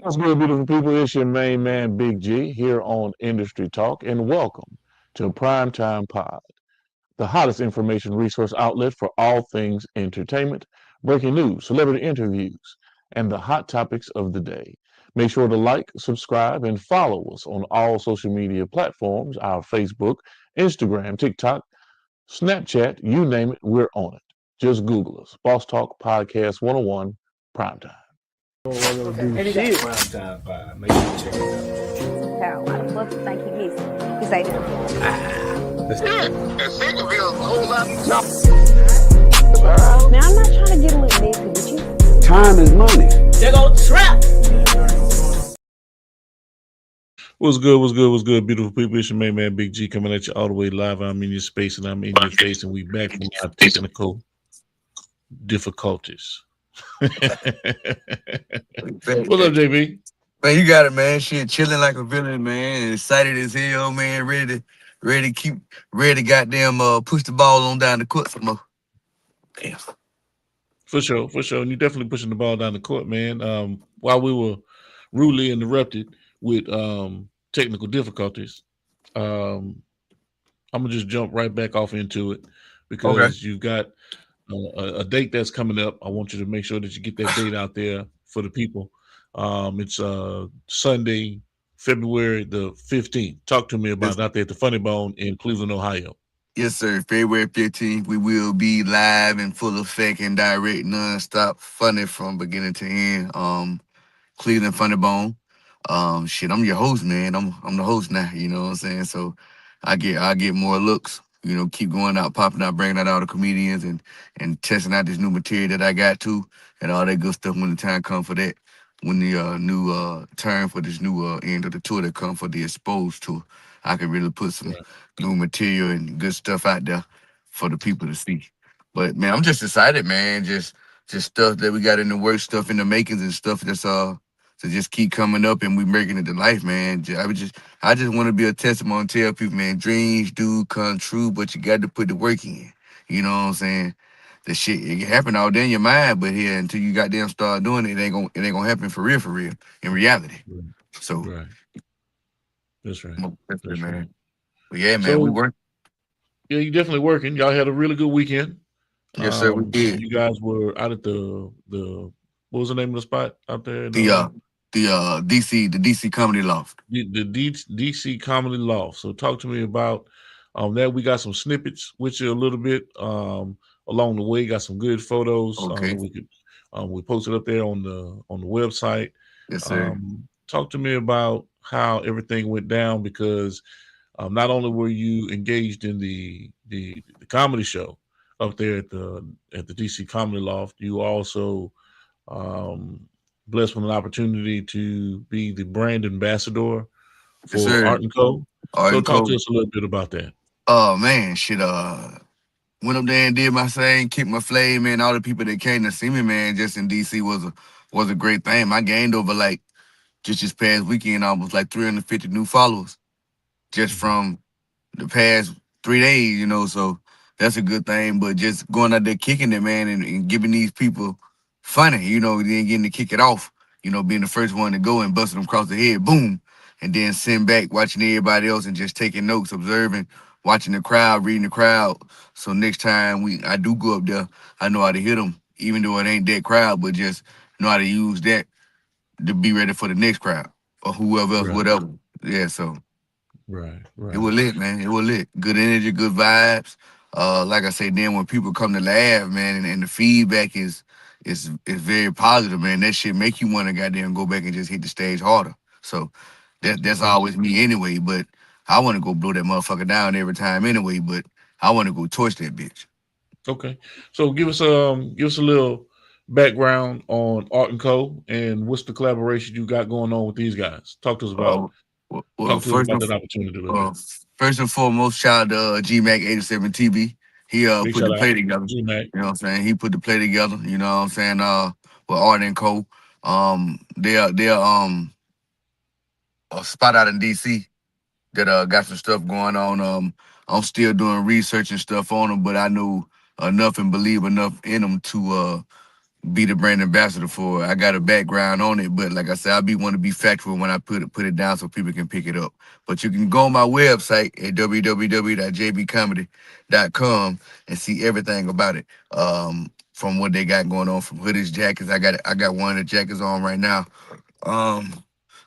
What's good, beautiful people? It's your main man, Big G, here on Industry Talk, and welcome to Primetime Pod, the hottest information resource outlet for all things entertainment, breaking news, celebrity interviews, and the hot topics of the day. Make sure to like, subscribe, and follow us on all social media platforms, our Facebook, Instagram, TikTok, Snapchat, you name it, we're on it. Just Google us. Boss Talk Podcast 101 Primetime. Okay. And he got prime time vibe. Make sure you check it How? Why the fuck you think he missing? He say this. out. And second bill, a whole lot of Now I'm not trying to get a little messy with you. Time is money. They go trap. What's good? What's good? What's good, beautiful people? It's your main man, Big G, coming at you all the way live. I'm in your space and I'm in your face, and we back from our technical difficulties. What's up, JB? Man, you got it, man. Shit, chilling like a villain, man. Excited as hell, man. Ready to goddamn push the ball on down the court some more. Damn. For sure, for sure. And you're definitely pushing the ball down the court, man. While we were rudely interrupted with technical difficulties, I'm gonna just jump right back off into it because Okay. you've got a date that's coming up. I want you to make sure that you get that date out there for the people. It's Sunday, February the 15th. Talk to me about Yes, it out there at the Funny Bone in Cleveland, Ohio. yes, sir. February 15th, we will be live in full effect and direct, non-stop, funny from beginning to end. Cleveland Funny Bone. Shit, I'm your host, man. I'm the host now. You know what I'm saying? So I get more looks. You know, keep going out, popping out, bringing out all the comedians and testing out this new material that I got too, and all that good stuff when the time comes for that. When the new turn for this new end of the tour that come for the exposed tour, I can really put some Right. new material and good stuff out there for the people to see. But man, I'm just excited, man. Just stuff that we got in the works, stuff in the makings, and stuff that's to just keep coming up and we making it to life, man. I just want to be a testimony, tell people, man, dreams do come true, but you got to put the work in. You know what I'm saying? The shit it can happen all day in your mind, but here until you goddamn start doing it, it ain't gonna happen for real, in reality. Right. So Right. That's right. that's it, That's right. man. But yeah, man, we So work. yeah, you're definitely working. Y'all had a really good weekend. Yes, sir, we did. You guys were out at the what was the name of the spot out there in The DC Comedy Loft. DC Comedy Loft. So talk to me about that. We got some snippets with you a little bit along the way. Got some good photos that Okay. we posted up there on the website. Yes, sir. Talk to me about how everything went down because not only were you engaged in the comedy show up there at the DC Comedy Loft, you also um, blessed with an opportunity to be the brand ambassador Yes, for sir. Art and Co. All So right, talk to cool. us a little bit about that. Oh man, shit. Went up there and did my thing, kicked my flame, man. All the people that came to see me, man, just in DC was a great thing. I gained over like just this past weekend almost like 350 new followers just Mhm. from the past 3 days, you know. So that's a good thing. But just going out there kicking it, man, and giving these people funny, you know, then getting to kick it off, you know, being the first one to go and busting them across the head, boom, and then sitting back, watching everybody else and just taking notes, observing, watching the crowd, reading the crowd. So next time I do go up there, I know how to hit them, even though it ain't that crowd, but just know how to use that to be ready for the next crowd or whoever else, Right, whatever. Yeah, so right, it right, was lit, man. It was lit. Good energy, good vibes. Like I say, then when people come to laugh, man, and the feedback is very positive, man. That shit make you want to goddamn go back and just hit the stage harder. So that's okay, always me anyway. But I want to go blow that motherfucker down every time anyway. But I want to go torch that bitch. okay. So give us a little background on Art and Co. and what's the collaboration you got going on with these guys. Uh, well, Talk to us first about and that opportunity a little uh, bit. first and foremost, shout out to G Mac 87 TB. He Big put the shout out, play together. G Mac. You know what I'm saying? He put the play together. You know what I'm saying? With Art and Co. They're a spot out in DC that got some stuff going on. I'm still doing research and stuff on them, but I know enough and believe enough in them be the brand ambassador for it. I got a background on it, but like I said, I be want to be factual when I put it down so people can pick it up. But you can go on my website at www.jbcomedy.com and see everything about it. From what they got going on, from hoodies, jackets. I got one of the jackets on right now. Um,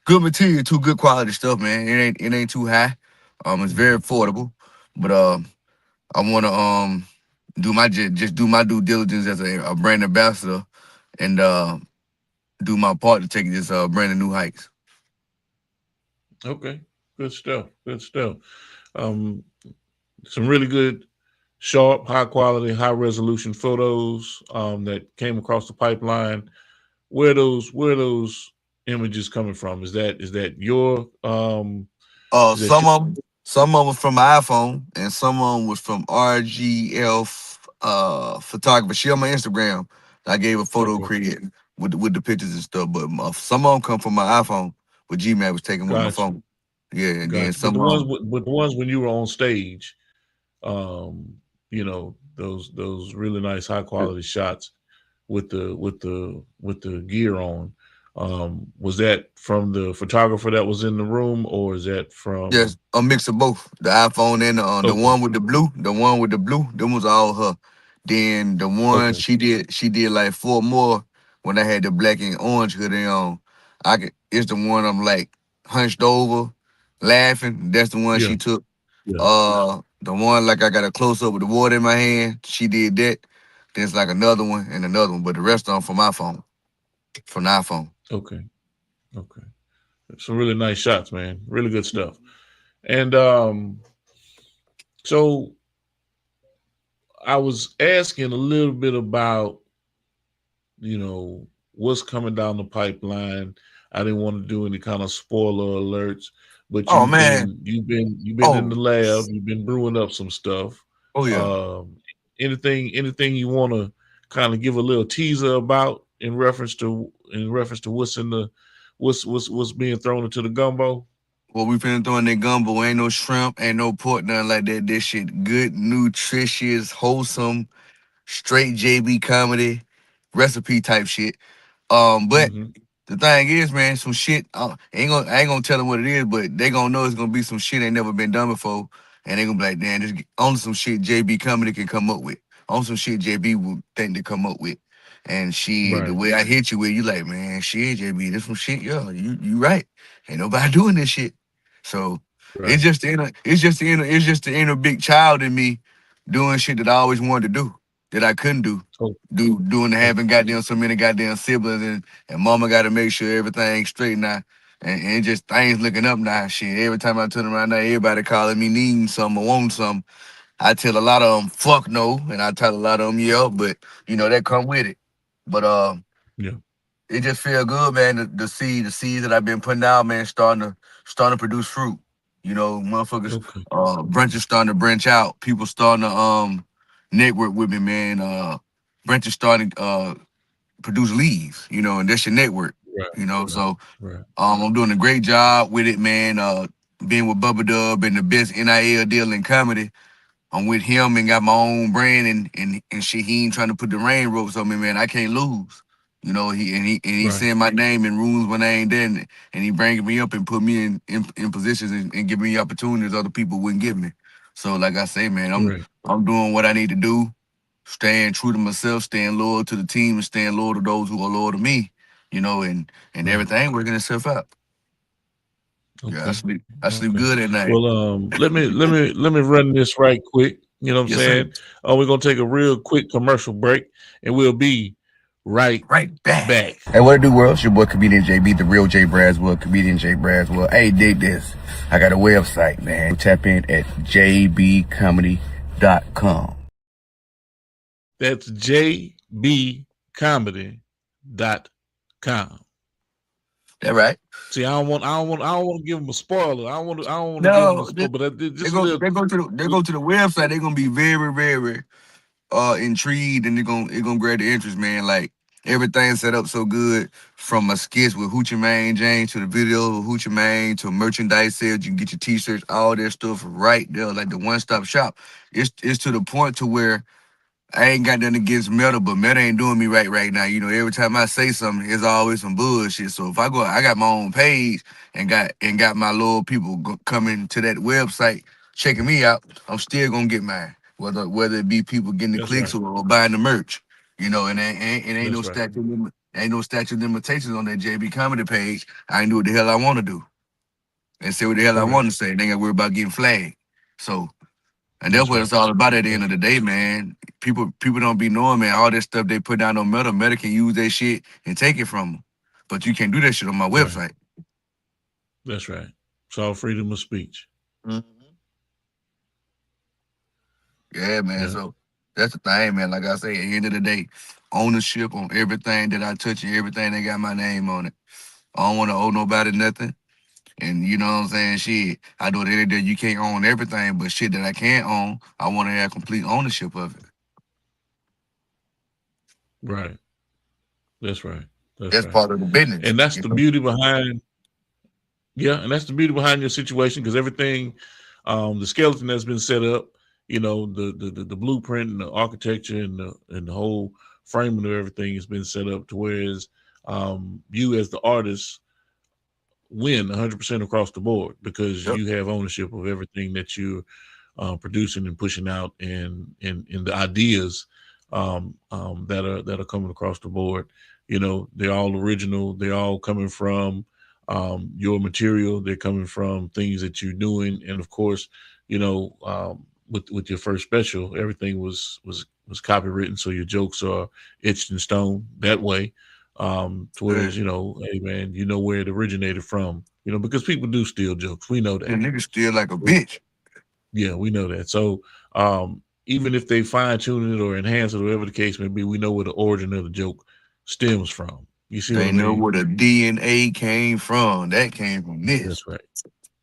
Good material, too, good quality stuff, man. It ain't too high. It's very Mhm. affordable, but I want to do my just do my due diligence as a brand ambassador and do my part to take this brand new heights. Okay, good stuff. Good stuff. Um, some really good, sharp, high quality, high resolution photos that came across the pipeline. Where those images coming from? Is that your Uh, is that some your of them, some of them from my iPhone, and some of them was from RGL photographer. She on my Instagram. I gave a photo okay? credit with the pictures and stuff, but some of them come from my iPhone. With Gmail was taken with my Gotcha, phone. Yeah, and then gotcha. But some the of ones 'em- with the ones when you were on stage, those really nice high quality shots with the gear on. Was that from the photographer that was in the room, or is that from? Yes, a mix of both. The iPhone and the Okay, one with the blue, them was all her. Then the one okay, she did like four more when I had the black and orange hoodie on. It's the one I'm like hunched over, laughing. That's the one yeah, she took. yeah, The one like I got a close up with the water in my hand. She did that. There's like another one and another one, but the rest of them from my phone, from the iPhone. okay, okay. Some really nice shots, man. Really good stuff. And so I was asking a little bit about what's coming down the pipeline. I didn't want to do any kind of spoiler alerts, but Oh you've man. been you've been you've been in Oh, the lab, you've been brewing up some stuff. oh yeah. Um, anything you want to kind of give a little teaser about in reference to what's being thrown into the gumbo? What we finna throw in that gumbo ain't no shrimp, ain't no pork, nothing like that. This shit good, nutritious, wholesome, straight JB comedy recipe type shit. But Hmm. the thing is, man, some shit. I ain't gonna tell them what it is, but they gonna know it's gonna be some shit ain't never been done before, and they gonna be like, damn, this only some shit JB comedy can come up with. On some shit JB would think to come up with. And shit, the Right, way I hit you with, you like, man, shit, JB, this some shit, yo, you right. Ain't nobody doing this shit. So right, it's just the inner big child in me doing shit that I always wanted to do that I couldn't do. oh, Doing having okay, goddamn so many goddamn siblings and mama got to make sure everything's straight now. And just things looking up now. Shit, every time I turn around now, everybody calling me needing something or wanting something. I tell a lot of them fuck no, and I tell a lot of them yeah, but that come with it. But yeah, it just feel good, man, to see the seeds that I've been putting out, man, starting to produce fruit. Motherfuckers, okay, branches starting to branch out. People starting to network with me, man. Branches starting to produce leads, and that's your network, right, right, So right, I'm doing a great job with it, man. Being with Bubba Dub and the best NIL deal in comedy. I'm with him and got my own brand and shit. He ain't trying to put the rain ropes on me, man. I can't lose. He right, saying my name in rooms when I ain't there, and he bringing me up and put me in positions and giving me opportunities other people wouldn't give me. So like I say, man, I'm right, I'm doing what I need to do, staying true to myself, staying loyal to the team, and staying loyal to those who are loyal to me. And right. everything working itself out. Yeah, Okay. I sleep Okay. good at night. Well, let me run this right quick. You know what I'm Yes, sir. saying? We're gonna take a real quick commercial break, and we'll be right Right back. back. Hey, what it do, world? It's your boy, comedian JB, the real J Braswell, comedian J Braswell. Hey, dig this. I got a website, man. Tap in at jbcomedy.com. That's jbcomedy.com. That right? See, I don't want to give them a spoiler. I don't want to give them a No, spoiler, but they just a go little. they go to the website. They're gonna be very, very intrigued, and they're gonna grab the interest, man. Like everything set up so good, from a sketch with Hoochie Man James to the video of Hoochie Man to merchandise sales. You can get your t-shirts, all that stuff right there, like the one-stop shop. It's to the point to where I ain't got nothing against Meta, but Meta ain't doing me right now. You know, every time I say something, it's always some bullshit. So if I got my own page and got my loyal people coming to that website checking me out, I'm still gonna get mine. Whether it be people getting the That's clicks right. or buying the merch, you know, and ain't no That's right. ain't no statute of limitations on that JB comedy page. I can do what the hell I want to do and say what the hell I Right. want to say. They ain't got to worry about getting flagged. So and that's That's what right. it's all about at the end That's of the right. day, man. People don't be knowing, man, all that stuff they put down on Meta. Meta can use that shit and take it from them. But you can't do that shit on my Right. website. That's right. It's all freedom of speech. Mhm. Yeah, man. Yeah. So that's the thing, man. Like I say, at the end of the day, ownership on everything that I touch and everything that got my name on it. I don't want to owe nobody nothing. And you know what I'm saying? Shit, I know at the end of the day, you can't own everything, but shit that I can own, I want to have complete ownership of it. Right. That's right. That's That's right. part of the business. And that's You the know? beauty behind, yeah, and that's the beauty behind your situation because everything, the skeleton that's been set up, the blueprint and the architecture and the whole framing of everything has been set up to whereas you as the artist win 100% across the board because Yep. you have ownership of everything that you're producing and pushing out and the ideas that are coming across the board. They're all original. They're all coming from your material. They're coming from things that you're doing, and of course, with your first special, everything was copywritten, so your jokes are etched in stone that way. To Yeah. whereas, hey man, you know where it originated from. Because people do steal jokes. We know that. And niggas still like a bitch. Yeah, we know that. So even if they fine tune it or enhance it, or whatever the case may be, we know where the origin of the joke stems from. You see what I They know mean? where the DNA came from. That came from this. That's right.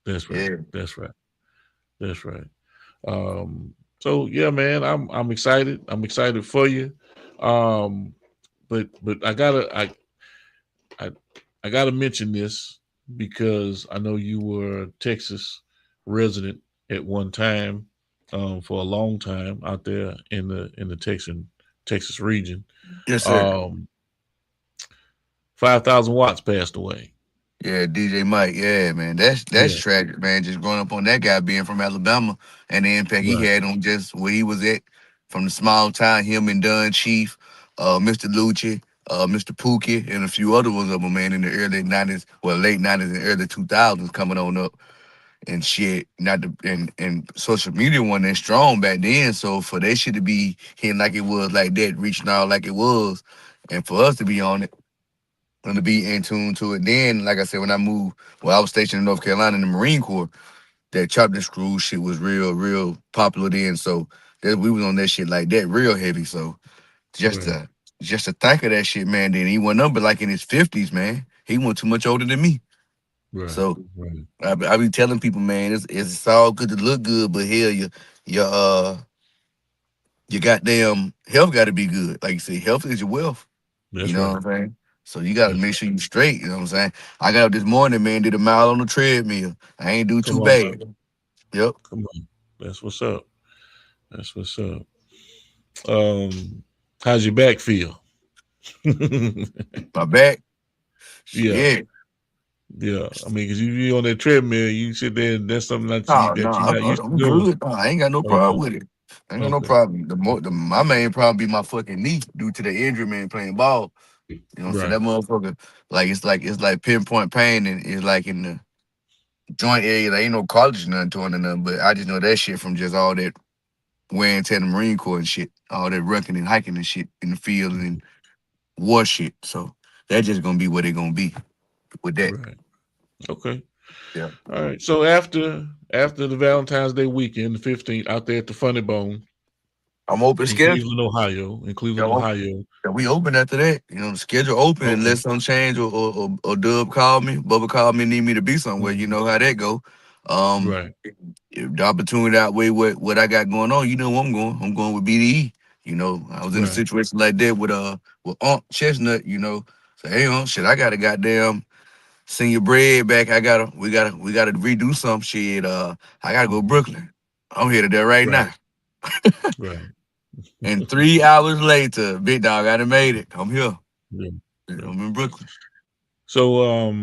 That's right. Yeah. That's right. That's right. Um, so yeah, man, I'm excited. I'm excited for you. Um, but I I gotta mention this because I know you were a Texas resident at one time, for a long time out there in the Texas region. Yes, sir. Um, 5,000 watts passed away. Yeah, DJ Mike. Yeah, man. That's Yeah, tragic, man. Just growing up on that guy being from Alabama and the impact he right, had on just where he was at from the small town, him and Dunn Chief, Mr. Lucci, Mr. Pookie, and a few other ones of them, man, in the early 90s, well, late 90s and early 2000s coming on up and shit. Not the and social media wasn't that strong back then. So for that shit to be hitting like it was like that, reaching out like it was, and for us to be on it and to be in tune to it. Then, like I said, when I moved, well, I was stationed in North Carolina in the Marine Corps. That chopped and screw shit was real popular then. So we was on that shit like that, real heavy. So just right, to just to think of that shit, man. Then he went up, but like in his 50s, man. He went too much older than me. right, So right, I be telling people, man, it's all good to look good, but hell, your your goddamn health got to be good. Like you say, health is your wealth. You that's know right, what I'm saying? So you got to that's make right. sure you straight. You know what I'm saying? I got up this morning, man, did a mile on the treadmill. I ain't do Come too on, bad. brother. Yep. Come on. That's what's up. That's what's up. Um, how's your back feel? My back, Yeah, shit. yeah. I mean, because you on that treadmill, you sit there, and that's something that you Oh no, that you're not used to I'm doing. good. No, I ain't got no Okay, problem with it. I ain't got no okay, problem. okay. My main problem be my fucking knee due to the injury, man, playing ball. You know, so Right, that motherfucker, like pinpoint pain, and it's like in the joint area. There ain't no college or nothing to it or nothing, but I just know that shit from just all that wear and tear in the Marine Corps and shit, all that rucking and hiking and shit in the field and war shit. So that's just gonna be what it gonna be with that. right. Okay. Yeah. All right. So after the Valentine's Day weekend, the 15th, out there at the Funny Bone I'm open in schedule. Cleveland, Ohio. In Yeah, Cleveland, Ohio. we open after that. You know, the schedule open Okay. unless something change or Dub called me, Bubba called me, need me to be somewhere. You Mhm. know how that go. Um, Right, if the opportunity outweigh what I got going on, you know where I'm going. I'm going with BDE. You know, I was in a right, situation like that with Aunt Chestnut. You know, so hey, shit, I got to goddamn send your bread back. We gotta redo some shit. I gotta go to mhm, Brooklyn. I'm here to there right right, now. right, And 3 hours later, Big Dog, I done made it. I'm here. Yeah, yeah. I'm in Brooklyn. So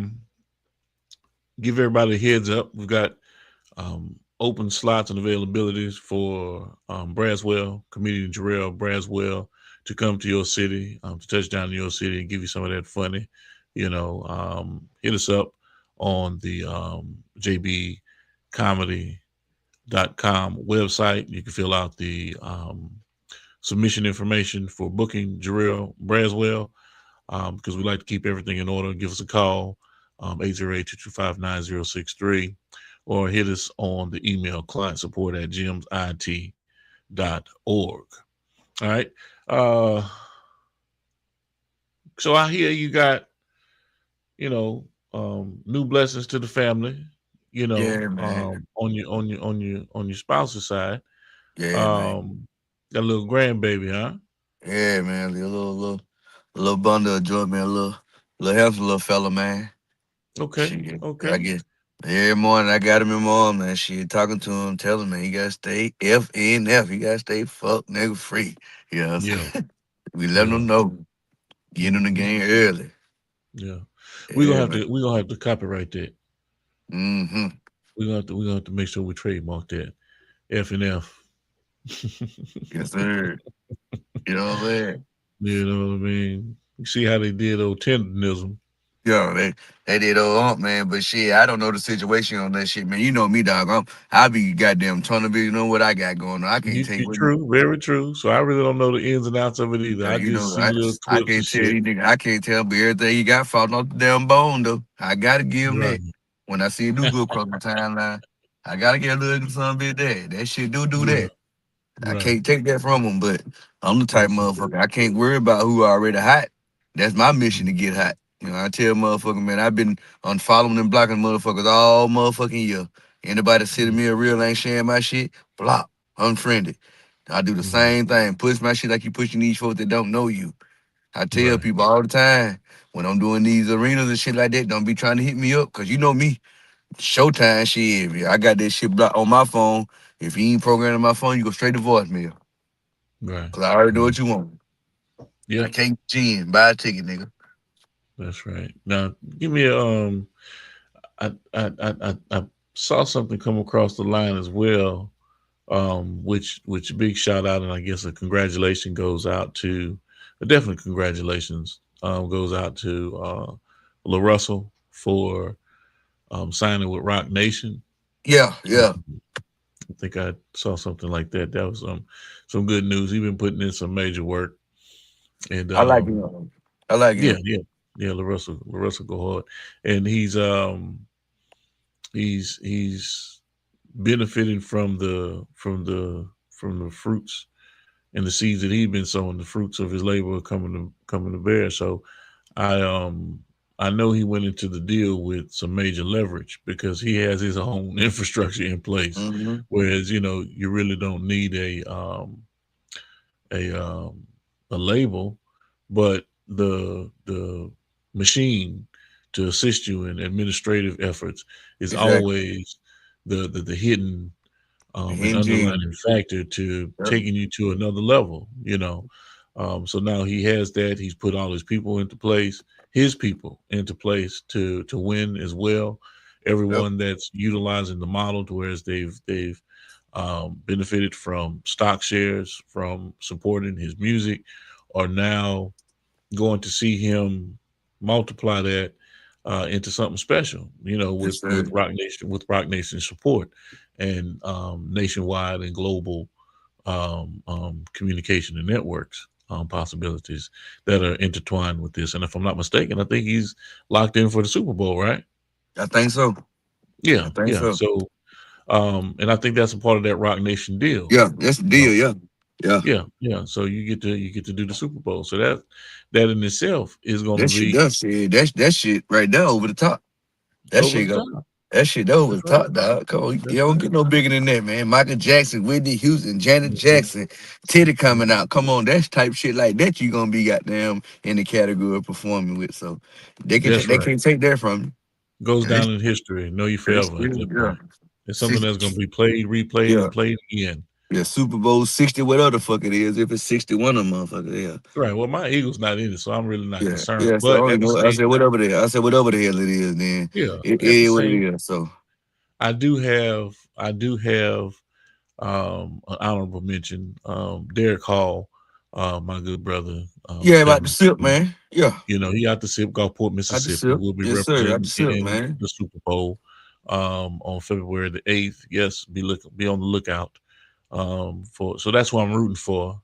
give everybody a heads up. We've got open slots and availabilities for Braswell, comedian Jarrell Braswell, to come to your city, to touch down in your city and give you some of that funny. Hit us up on the jbcomedy.com website. You can fill out the submission information for booking Jarrell Braswell, because we like to keep everything in order. Give us a call, 808-225-9063, or hit us on the email client support at gemsit.org. All right. Uh, so I hear you got, new blessings to the family, Yeah, man. on your spouse's side. Yeah, man. Um, got a little grandbaby, huh? Yeah, man. A little bundle of joint, man. A little healthy little fella, man. Okay. Shit. I Okay. get every morning I got him in my arm, man. Shit, talking to him, telling him he gotta stay FNF. He gotta stay fuck nigga free. Yeah. Yeah. We letting Yeah. him know. Get in the Hmm. game early. Yeah. We're gonna Yeah, have man. to we're gonna have to copyright that. Mm-hmm. We're gonna have to make sure we trademark that. F and F. Yes, sir. You know what I'm saying? You know what I mean? You see how they did old tenderism. Yo, they did old hump, man. But shit, I don't know the situation on that shit, man. You know me, dog. I be goddamn ton of you know what I got going on. I can't tell you You what. true, very true. So I really don't know the ins and outs of it either. I You just know, see little I clips and can't tell shit. you nigga, I can't tell, but everything he got falling off the damn bone though. I gotta give him Right. that. When I see it do go across my timeline, I gotta get a little son bit that. That shit do Yeah. that. I Right. can't take that from him, but I'm the type Yes, of sir. motherfucker. I can't worry about who already hot. That's my mission to get hot. You know, I tell motherfucker, man, I've been unfollowing and blocking motherfuckers all motherfucking year. Anybody sending me a real ain't sharing my shit, block, unfriended. I do the Mm-hmm. same thing. Push my shit like you pushing these folks that don't know you. I tell Right. people all the time when I'm doing these arenas and shit like that, don't be trying to hit me up, cause you know me. Showtime shit. I got that shit blocked on my phone. If you ain't programming my phone, you go straight to voicemail. Right. Cause I already know Right. what you want. I Yep. can't gin, buy a ticket, nigga. That's right. Now give me a I saw something come across the line as well, which big shout out and I guess a congratulation goes out to, definitely congratulations goes out to La Russell for signing with Rock Nation. Yeah, yeah. I think I saw something like that. That was some good news. He's been putting in some major work, and I like him. I like yeah, him. yeah, yeah. La Russell go hard, and he's benefiting from the fruits and the seeds that he's been sowing. The fruits of his labor are coming to bear. So I I know he went into the deal with some major leverage because he has his own infrastructure in place. Mm-hmm. Whereas you really don't need a um, a label, but the machine to assist you in administrative efforts is Exactly. always the hidden and underlining Engine. factor to Yep. taking you to another level. So now he has that. He's put all his people into place to win as well. Yep. Everyone that's utilizing the model to whereas they've benefited from stock shares from supporting his music are now going to see him multiply that into something special, Yes, with sir. Rock Nation support and nationwide and global communication and networks possibilities that are intertwined with this. And if I'm not mistaken, I think he's locked in for the Super Bowl, right? I think so. Yeah, I think yeah. so. So, and I think that's a part of that Rock Nation deal. Yeah, that's the You know, deal. Yeah. Yeah. yeah, yeah. So you get to do the Super Bowl. So that in itself is going to That shit be does shit. That shit right there over the top. That over shit the go. top. That shit over That's the right. top, dog. Come on, you That's don't right. get no bigger than that, man. Michael Jackson, Whitney Houston, Janet That's right. Jackson, Titty coming Mhm. out. Come on, that's type shit like that you gonna be goddamn in the category of performing with. So That's they right. can't take that from you. Goes And down in history. Know you it's forever at still, that yeah. point. It's something Six, that's going to be played, replayed, yeah. and played again. Yeah, Super Bowl 60, whatever the fuck it is. If it's 61, a motherfucker, yeah. Right. Well, my Eagles not in it, so I'm really not Yeah, concerned. yeah. So I But don't at even the know. I same said time, whatever the hell. I said whatever the hell it is. Then yeah. it At the is what it same, is. So I do have an honorable mention. Derek Hall, my good brother, yeah, about the Kevin. sip, man. Yeah, He out to SIP Gulfport, at the Mississippi. sip. Will be Yes, sir. At the representing sip, in man. the Super Bowl on February the 8th. Yes, be on the lookout for. So that's what I'm rooting for,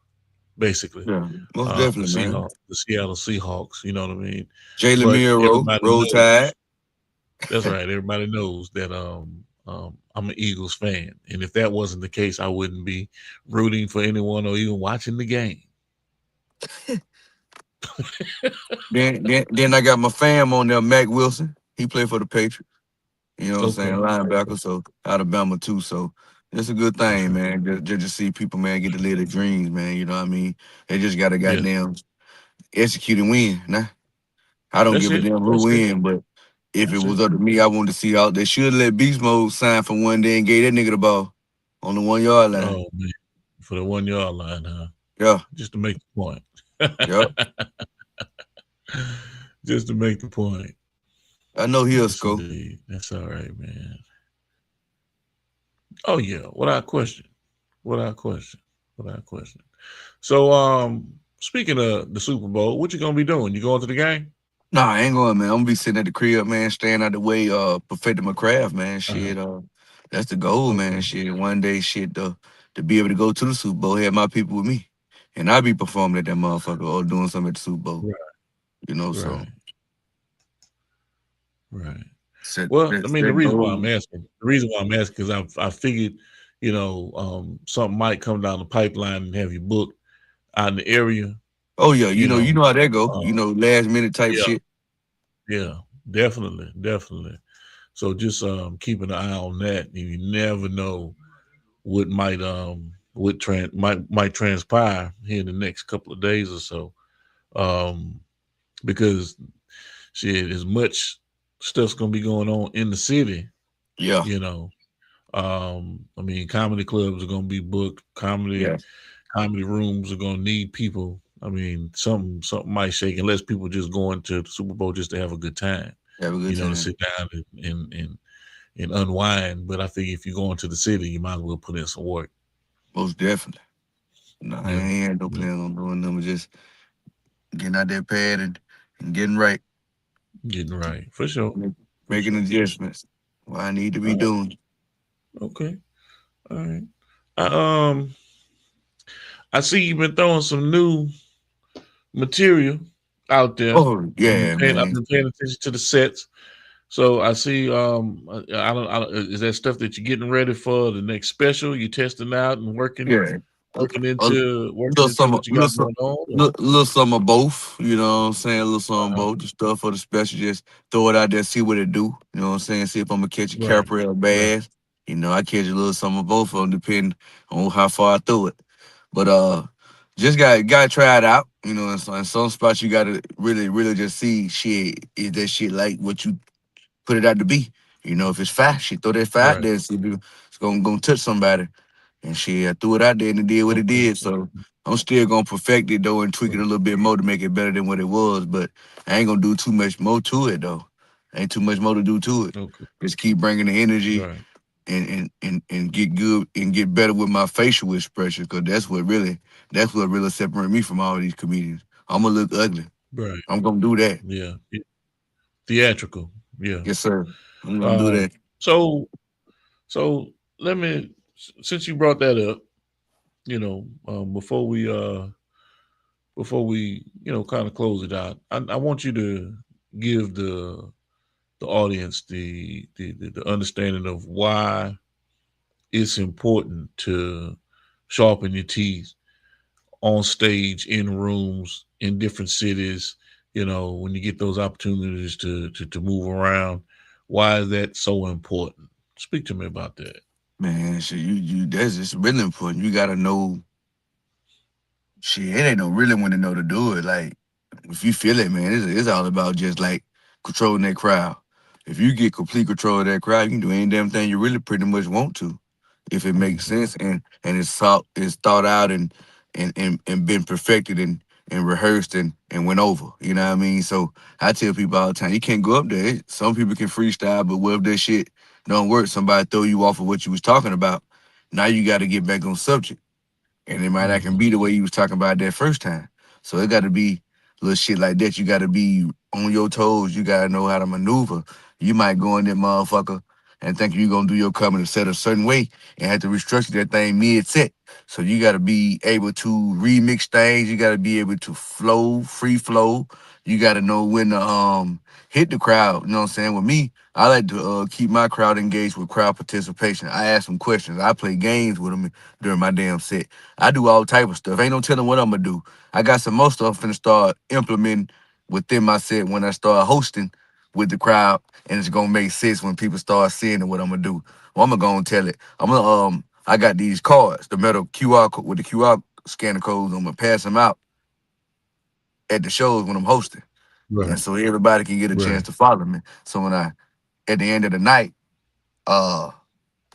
basically. Yeah, most The definitely, man. Seahawks, the Seattle Seahawks. You know what I mean? Jalen But Milroe, everybody Roll Tide. knows. That's right. Everybody knows that I'm an Eagles fan, and if that wasn't the case, I wouldn't be rooting for anyone or even watching the game. Then I got my fam on there, Mac Wilson. He played for the Patriots. You know what I'm saying? Okay. Linebacker, so Alabama too. So it's a good thing, Okay. man. Just to see people, man, get to live their dreams, man. You know what I mean? They just gotta Yeah. goddamn execute and win. Nah, I don't That's give a it. damn who That's it. win, but if it That's it. was up to me, I wanted to see out. They should let Beast Mode sign for one day and gave that nigga the ball on the 1 yard line. Oh man, for the 1 yard line, huh? Yeah, Just to make the point. yep. Just to make the point. I know he'll Yes, score. indeed. That's all right, man. Oh yeah, without question. Without question. Without question. So, speaking of the Super Bowl, what you gonna be doing? You going to the game? Nah, I ain't going, man. I'm gonna be sitting at the crib, man, staying out the way, perfecting my craft, man. Uh-huh. Shit, that's the goal, man. Okay. Shit, one day, shit, to be able to go to the Super Bowl, have my people with me, and I be performing at that motherfucker or doing something at the Super Bowl, Right. So Right. Right. set Well, I that's mean, that goal. the reason why I'm asking, because I figured, something might come down the pipeline and have you booked out in the area. Oh yeah, You you know, know how that go. uh, Last minute type yeah, shit. yeah, definitely, definitely. So just keeping an eye on that. You never know what might transpire here in the next couple of days or so. Um, because shit, as much stuff's gonna be going on in the city, Yeah, you know. I mean, comedy clubs are gonna be booked. yeah, Comedy rooms are gonna need people. I mean, something might shake unless people just going to the Super Bowl just to have a good time, have a good to time. sit down and unwind. But I think if you're going to the city, you might as well put in some work. Most definitely. No, I Yeah, ain't had no yeah, plans on doing them. Just getting out that pad and getting right, getting right for sure, make- for making sure. adjustments. What I need to All be right, doing. okay, all right. I, um, I see you've been throwing some new material out there. Oh yeah, I've man. been paying attention to the sets. So I see. I don't. Is that stuff that you're getting ready for the next special? You testing out and Yeah. A working little into some, what you got going on. Or? little some of both. You know what I'm saying? A little some of Uh-huh. both. The stuff for the special, just throw it out there, see what it do. You know what I'm saying? See if I'm gonna catch a Right, carp or a right, bass. I catch a little some of both of them, depending on how far I throw it. But just got to try it out. And so in some spots you gotta really just see shit. Is that shit like what you put it out to be? If it's fast, shit, throw that fire out right. there and see if it's gonna touch somebody. And shit, I threw it out there and it did what it Okay, did. So I'm still gonna perfect it though and tweak it a right. little bit more to make it better than what it was. But I ain't gonna do too much more to it though. Ain't too much more to do to it. Okay, Just keep bringing the energy right, and get good and get better with my facial expression because that's what really separate me from all these comedians. I'm gonna look ugly. right. I'm gonna do that. Yeah, theatrical. Yeah. Yes, sir. I'm gonna do Um. that. So so let me since you brought that up, before we kind of close it out, I want you to give the audience the understanding of why it's important to sharpen your teeth on stage, in rooms, in different cities. When you get those opportunities to move around, why is that so important? Speak to me about that. Man, shit, you that's just really important. You gotta know shit, it ain't no really when to know to do it. Like, if you feel it, man, it's all about just like controlling that crowd. If you get complete control of that crowd, you can do any damn thing you really pretty much want to. if it makes Mhm. sense and it's thought out and been perfected and rehearsed and went over. You know what I mean? So I tell people all the time, you can't go up there. Some people can freestyle, but what if that shit don't work? Somebody throw you off of what you was talking about. Now you got to get back on subject, and it might not can Mhm. be the way you was talking about that first time. So it got to be little shit like that. You got to be on your toes. You got to know how to maneuver. You might go in there, motherfucker, and think you gonna do your comedy set a certain way, and have to restructure that thing mid set. So you got to be able to remix things. You got to be able to flow, free flow. You got to know when to hit the crowd. You know what I'm saying? With me, I like to keep my crowd engaged with crowd participation. I ask them questions. I play games with them during my damn set. I do all type of stuff. Ain't no telling what I'm gonna do. I got some more stuff finna start implementing within my set when I start hosting with the crowd, and it's gonna make sense when people start seeing what I'm gonna do. Well, I'm gonna go and tell it. I'm gonna I got these cards, the metal QR code with the QR scanner codes. I'm gonna pass them out at the shows when I'm hosting, and Right. so everybody can get a chance Right. to follow me. So when I at the end of the night, uh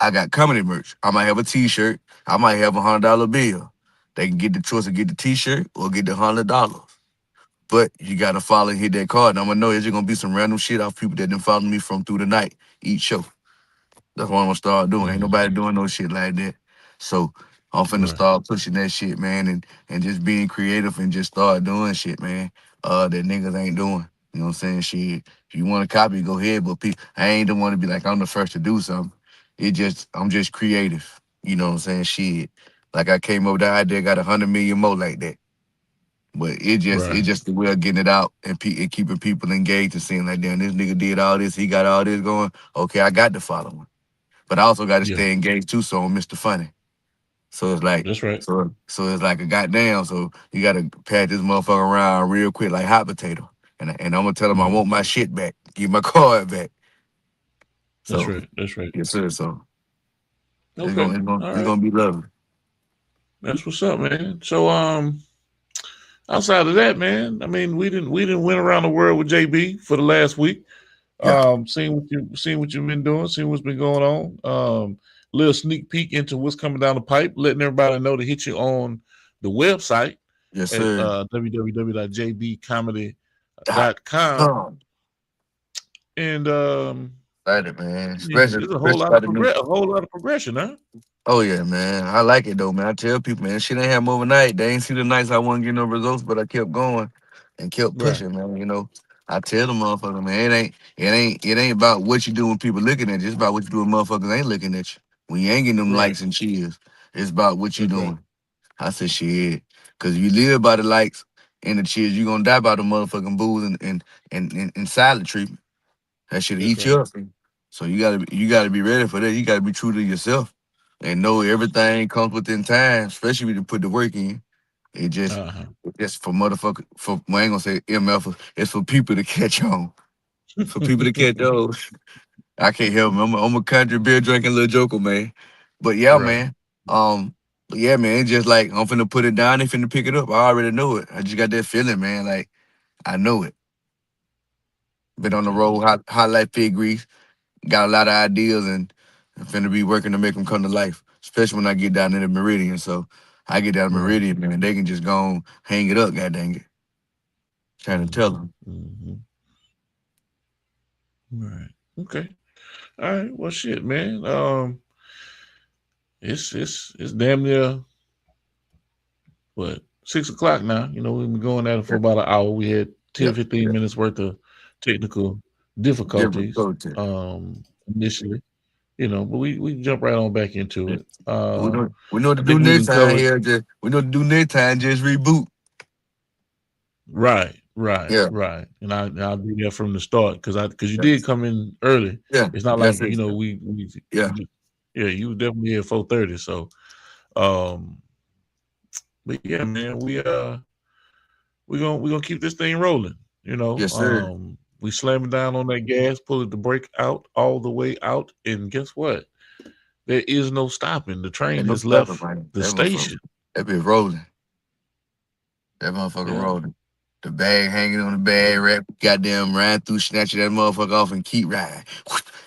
I got comedy merch. I might have a T-shirt. I might have $100 bill. They can get the choice to get the T-shirt or get the $100. But you gotta follow and hit that card. And I'm gonna know it's just gonna be some random shit off people that didn't follow me from through the night each show. That's what I'm gonna start doing. Ain't nobody Mhm. doing no shit like that. So I'm finna Right. start pushing that shit, man, and just being creative and just start doing shit, man. That niggas ain't doing. You know what I'm saying? Shit. If you want to copy, go ahead. But I ain't the one to be like I'm the first to do something. I'm just creative. You know what I'm saying? Shit. Like I came up with the idea, got 100 million more like that. But it Right. just the way of getting it out and keeping people engaged and seeing like, damn, this nigga did all this, he got all this going. Okay, I got the following. But I also got to Yeah. stay engaged too, so I'm Mr. Funny. So it's like, That's right. so it's like a goddamn. So you gotta pat this motherfucker around real quick, like hot potato. And I'm gonna tell him I Mhm. want my shit back, give my card back. That's So right. That's right. yes, sir. So Okay. All it's right. gonna be lovely. That's what's up, man. So outside of that, man, I mean, we didn't went around the world with JB for the last week. Yeah, Seeing what you've been doing, seeing what's been going on. Little sneak peek into what's coming down the pipe, letting everybody know to hit you on the website yes, at sir. Dot www.jbcomedy.com. com. And Excited, man. yeah, there's Especially about the new. a whole lot of progression, huh? Oh yeah, man. I like it though, man. I tell people, man, shit ain't happen overnight. They ain't see the nights I wasn't getting no results, but I kept going and kept Right, pushing, man. I tell the motherfucker, man, it ain't about what you do when people looking at you. It's about what you do when motherfuckers ain't looking at you. When you ain't getting them right. likes and cheers, it's about what you That's right. doing. I said, shit, cause if you live by the likes and the cheers, you gonna die by the motherfucking booze and silent treatment. That shit That's eat right. you up. So you gotta be ready for that. You gotta be true to yourself and know everything comes within time, especially when you put the work in. It just Uh huh. it's for motherfucker for well, I ain't gonna say MF, it's for people to catch on. For people to catch on. I can't help it. I'm a country beer drinking little joker, man. But yeah, Right. man. But yeah, man, it's just like I'm finna put it down and finna pick it up. I already know it. I just got that feeling, man. Like I know it. Been on the Okay. road, hot like pig grease. Got a lot of ideas and I'm finna be working to make them come to life, especially when I get down to the Meridian. So I get down to Right. Meridian, man, they can just go on, hang it up, god dang it. Trying to tell Mm-hmm. them. Mm-hmm. Right. Okay. All right. Well, shit, man. It's damn near what 6 o'clock now. You know, we've been going at it for Yeah, about an hour. We had 10, yeah, 15 yeah. minutes worth of technical Different difficulties culture. initially. You know, but we jump right on back into Yeah. it. We know what to I do think we next didn't time cover here. We know what to do next time, just reboot. right, right, Yeah, right, and I'll be there from the start because you yeah, did come in early. yeah, It's not like yes, yes, we yeah, yeah, you were definitely here at 4:30. So um, but yeah, man, we gonna keep this thing rolling. You know, yes, sir. we slamming down on that gas, pulling the brake out all the way out, and guess what? There is no stopping. The train Ain't no has stopping, left man. the station. That be rolling. That motherfucker Yeah, rolling. The bag hanging on the bag yeah, rack. Goddamn riding through, snatching that motherfucker off and keep riding.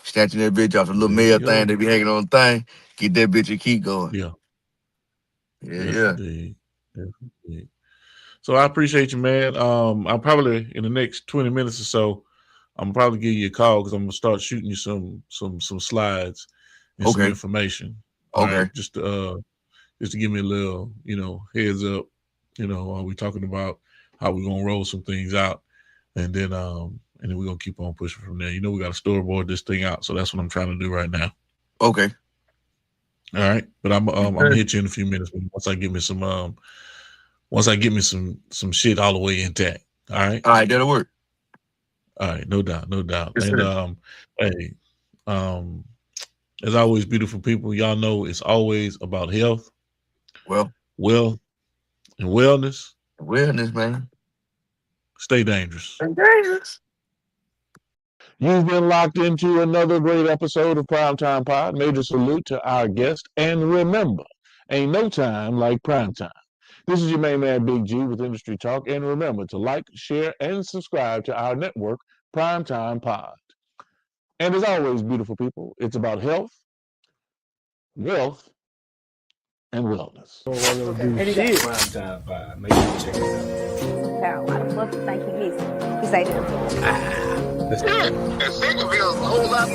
Snatching that bitch off the little there you mail thing go. they be hanging on the thing. Get that bitch and keep going. Yeah. Yeah, Yes, yeah. indeed. Yes, indeed. So I appreciate you, man. I'll probably in the next 20 minutes or so, I'm probably give you a call because I'm gonna start shooting you some slides and some Okay. information. All Okay. right, just to give me a little, heads up. We're talking about how we're gonna roll some things out, and then we're gonna keep on pushing from there. We got to storyboard this thing out, so that's what I'm trying to do right now. Okay. All right, but I'm gonna hit you in a few minutes once I get me some some shit all the way intact. All right. All right, that'll work. All right, no doubt, no doubt. Yes, And sir. hey, as always, beautiful people, y'all know it's always about health, Well, wealth, and wellness. awareness, man. Stay dangerous. Dangerous. You've been locked into another great episode of Primetime Pod. Major salute to our guest. And remember, ain't no time like prime time. This is your main man, Big G, with Industry Talk. And remember to like, share, and subscribe to our network, Primetime Pod. And as always, beautiful people, it's about health, wealth, and wellness. Primetime Pod. Make sure you check it out. Wow, why the fuck you think he missing? He's like this. And they can be a whole lot.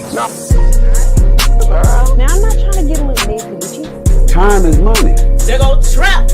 Now I'm not trying to get a little messy with you. Time is money. They go trap.